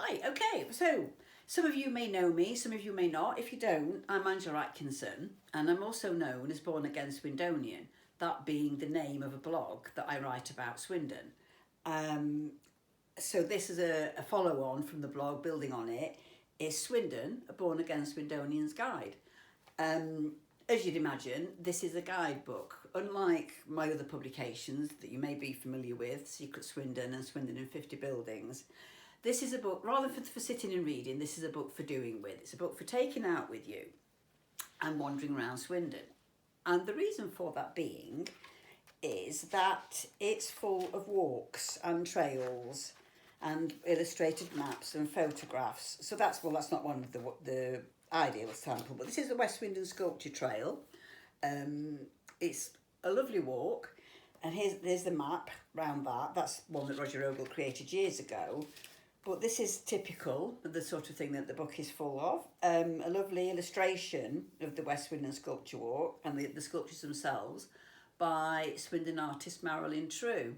Right, okay, so some of you may know me, some of you may not. If you don't, I'm Angela Atkinson, and I'm also known as Born Again Swindonian, that being the name of a blog that I write about Swindon. So this is a follow-on from the blog, building on it, is Swindon, a Born Again Swindonian's Guide. As you'd imagine, this is a guidebook. Unlike my other publications that you may be familiar with, Secret Swindon and Swindon in 50 Buildings, this is a book, rather than for sitting and reading, this is a book for doing with. It's a book for taking out with you and wandering around Swindon. And the reason for that being is that it's full of walks and trails and illustrated maps and photographs. So that's not one of the ideal sample, but this is the West Swindon Sculpture Trail. It's a lovely walk, and there's the map round that. That's one that Roger Ogle created years ago. But this is typical of the sort of thing that the book is full of. A lovely illustration of the West Swindon Sculpture Walk and the sculptures themselves by Swindon artist Marilyn Trew.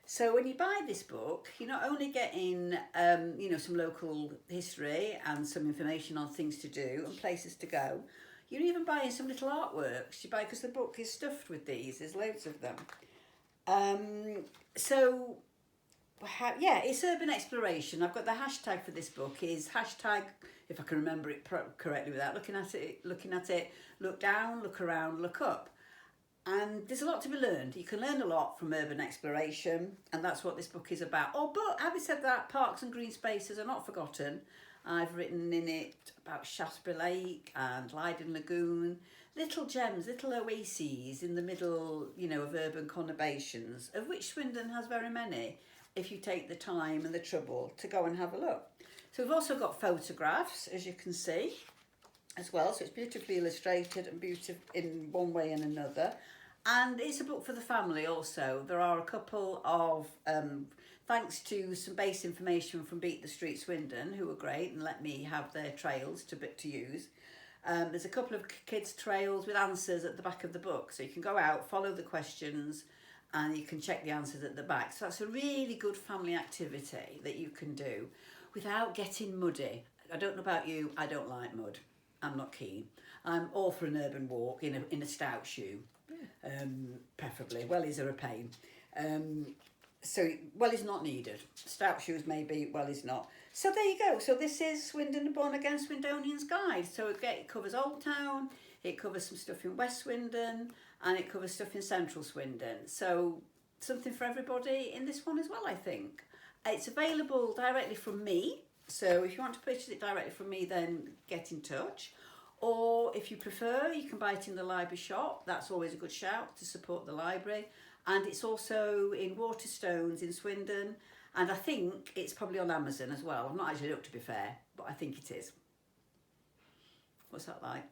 So when you buy this book, you're not only getting some local history and some information on things to do and places to go, you're even buying some little artworks. You buy, because the book is stuffed with these, there's loads of them. It's urban exploration. I've got the hashtag for this book is hashtag, if I can remember it correctly without looking at it, look down, look around, look up. And there's a lot to be learned. You can learn a lot from urban exploration, and that's what this book is about. Oh, but having said that, parks and green spaces are not forgotten. I've written in it about Shaftesbury Lake and Leyden Lagoon, little gems, little oases in the middle, of urban conurbations, of which Swindon has very many, if you take the time and the trouble to go and have a look. So we've also got photographs, as you can see, as well. So it's beautifully illustrated and beautiful in one way and another. And it's a book for the family also. There are a couple of, thanks to some base information from Beat the Street Swindon, who were great and let me have their trails to use. There's a couple of kids' trails with answers at the back of the book. So you can go out, follow the questions, and you can check the answers at the back. So that's a really good family activity that you can do without getting muddy. I don't know about you, I don't like mud. I'm not keen. I'm all for an urban walk in a stout shoe, preferably. Wellies are a pain. So wellies not needed. Stout shoes maybe, wellies not. So there you go. So this is Swindon, the Born Again Swindonian's Guide. So it covers Old Town, it covers some stuff in West Swindon, and it covers stuff in Central Swindon. So something for everybody in this one as well, I think. It's available directly from me. So if you want to purchase it directly from me, then get in touch. Or if you prefer, you can buy it in the library shop. That's always a good shout to support the library. And it's also in Waterstones in Swindon. And I think it's probably on Amazon as well. I've not actually looked, to be fair, but I think it is. What's that like?